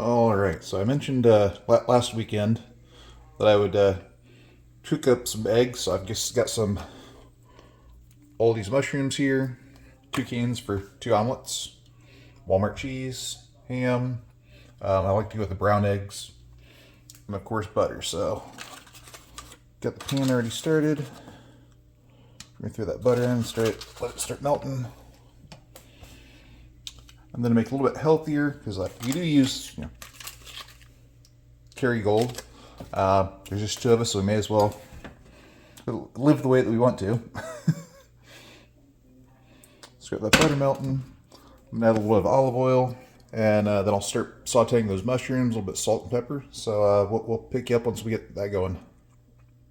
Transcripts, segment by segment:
All right, so I mentioned last weekend that I would cook up some eggs. So I've just got all these mushrooms here, 2 cans for 2 omelets, Walmart cheese, ham. I like to go with the brown eggs, and of course butter. So got the pan already started. We're gonna throw that butter in and let it start melting. I'm gonna make it a little bit healthier because we do use Kerrygold. There's just 2 of us, so we may as well live the way that we want to. Let's get that butter melting. I'm gonna add a little bit of olive oil, and then I'll start sauteing those mushrooms, a little bit of salt and pepper. So we'll pick you up once we get that going.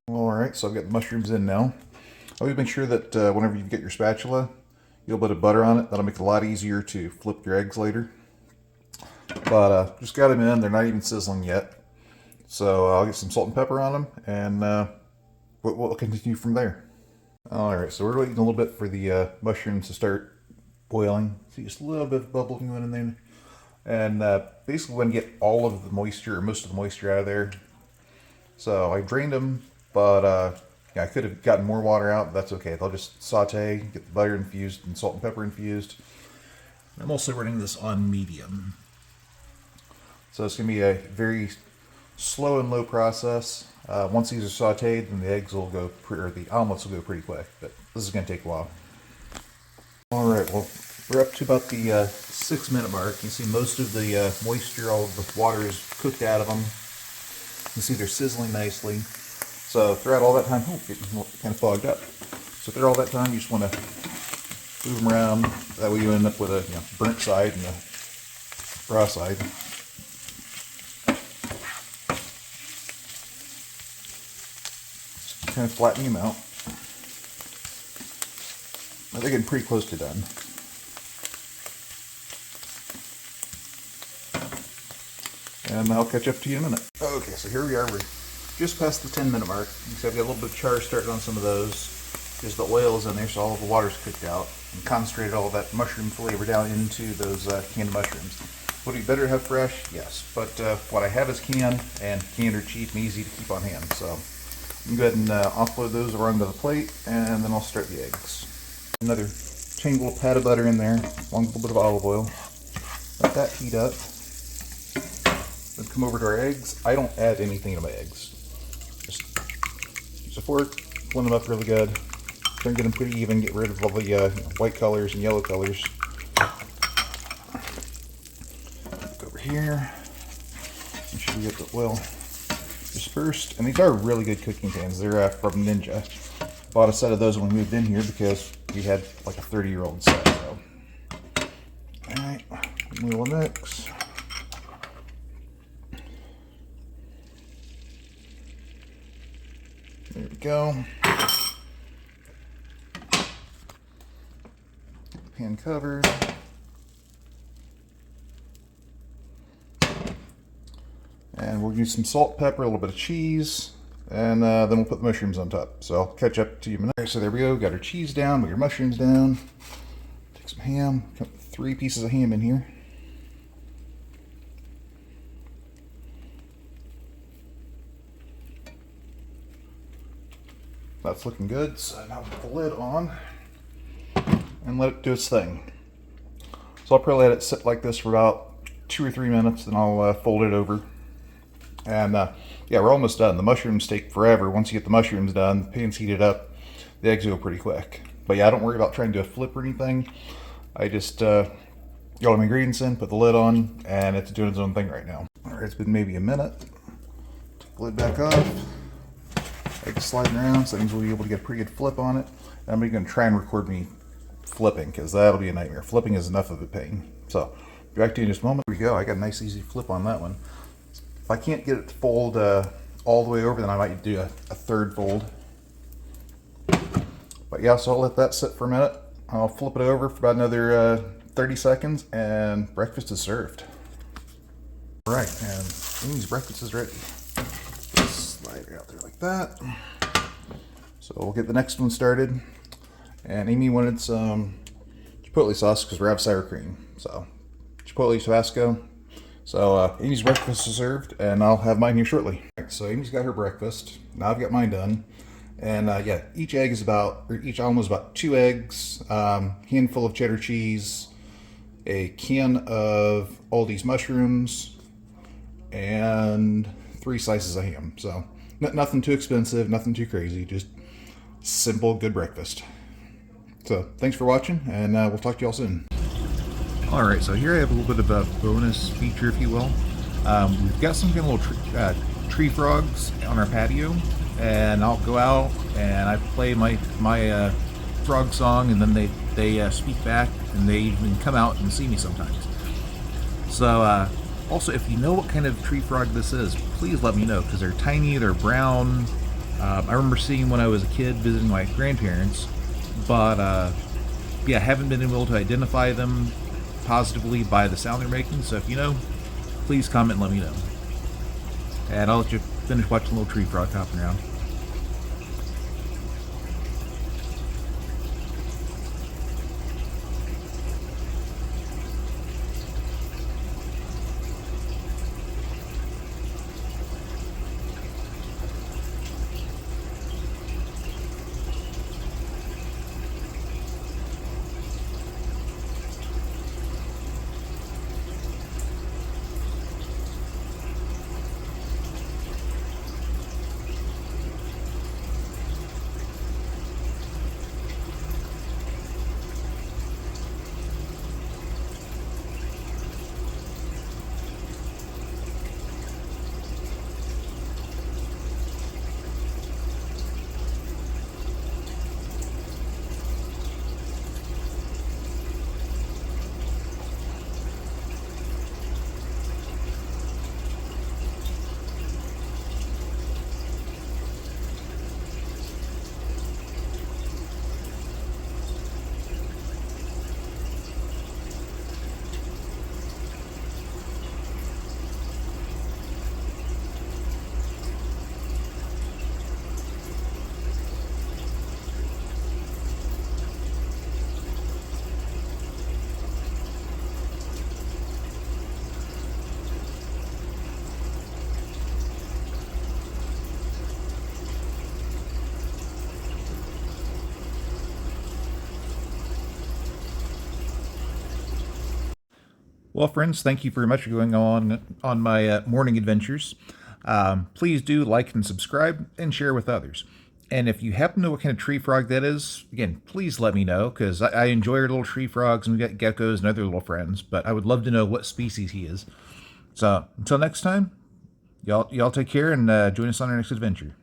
All right, so I've got the mushrooms in now. Always make sure that whenever you get your spatula, you have a bit of butter on it. That'll make it a lot easier to flip your eggs later. But just got them in. They're not even sizzling yet. So I'll get some salt and pepper on them, and we'll continue from there. All right, so we're waiting a little bit for the mushrooms to start boiling. See just a little bit of bubble going in there. And basically we're going to get all of the moisture, or most of the moisture out of there. So I drained them, but I could have gotten more water out, but that's okay. They'll just saute, get the butter infused and salt and pepper infused. I'm also running this on medium. So it's going to be a very slow and low process. Once these are sauteed, then the eggs will go, or the omelets will go pretty quick, but this is going to take a while. All right, well, we're up to about the 6-minute mark. You can see most of the moisture, all of the water is cooked out of them. You can see they're sizzling nicely. So throughout all that time, getting kind of fogged up. So throughout all that time, you just want to move them around. That way you end up with a burnt side and a raw side. Just kind of flatten them out. They're getting pretty close to done. And I'll catch up to you in a minute. Okay, so here we are. We're just past the 10-minute mark. You can see I've got a little bit of char starting on some of those. There's the oil is in there, so all of the water's cooked out. And concentrated all of that mushroom flavor down into those canned mushrooms. Would it be better to have fresh? Yes. But what I have is canned, and canned are cheap and easy to keep on hand. So I'm going to go ahead and offload those over onto the plate, and then I'll start the eggs. Another tiny little pat of butter in there, along with a little bit of olive oil. Let that heat up. Then come over to our eggs. I don't add anything to my eggs. Just use a fork, blend them up really good. Try and get them pretty even, get rid of all the white colors and yellow colors. Look over here. Make sure you get the oil dispersed. And these are really good cooking pans. They're from Ninja. Bought a set of those when we moved in here because we had like a 30-year-old set. So. Alright, we will mix. There we go. Pan covered. And we'll use some salt, pepper, a little bit of cheese, and then we'll put the mushrooms on top. So I'll catch up to you in a minute. All right, so there we go. Got our cheese down, we got our mushrooms down. Take some ham. Got 3 pieces of ham in here. That's looking good. So now put the lid on and let it do its thing. So I'll probably let it sit like this for about 2 or 3 minutes, then I'll fold it over. And yeah, we're almost done. The mushrooms take forever. Once you get the mushrooms done, the pan's heated up, the eggs go pretty quick. But yeah, I don't worry about trying to do a flip or anything. I just get all my ingredients in, put the lid on, and it's doing its own thing right now. All right, it's been maybe a minute. Take the lid back off. Eggs sliding around, so that means we'll be able to get a pretty good flip on it. And I'm going to try and record me flipping, because that'll be a nightmare. Flipping is enough of a pain. So, be back to you in just a moment. Here we go. I got a nice easy flip on that one. If I can't get it to fold all the way over, then I might do a 3rd fold. But yeah, so I'll let that sit for a minute. I'll flip it over for about another 30 seconds, and breakfast is served. All right, and Amy's breakfast is ready. Slide it out there like that. So we'll get the next one started. And Amy wanted some chipotle sauce because we're out of sour cream. So chipotle Tabasco. So Amy's breakfast is served, and I'll have mine here shortly. All right, so Amy's got her breakfast. Now I've got mine done. And yeah, each egg is about, or each omelet is about 2 eggs, handful of cheddar cheese, a can of Aldi's mushrooms, and 3 slices of ham. So nothing too expensive, nothing too crazy, just simple, good breakfast. So thanks for watching, and we'll talk to you all soon. All right, so here I have a little bit of a bonus feature, if you will. We've got some kind of little tree frogs on our patio, and I'll go out and I play my frog song, and then they speak back, and they even come out and see me sometimes. So also, if you know what kind of tree frog this is, please let me know, because they're tiny, they're brown. I remember seeing when I was a kid visiting my grandparents, but yeah, haven't been able to identify them positively by the sound they're making. So if you know, please comment and let me know. And I'll let you finish watching the little tree frog hopping around. Well, friends, thank you very much for going on my morning adventures. Please do like and subscribe and share with others. And if you happen to know what kind of tree frog that is, again, please let me know, because I enjoy our little tree frogs, and we got geckos and other little friends, but I would love to know what species he is. So until next time, y'all take care, and join us on our next adventure.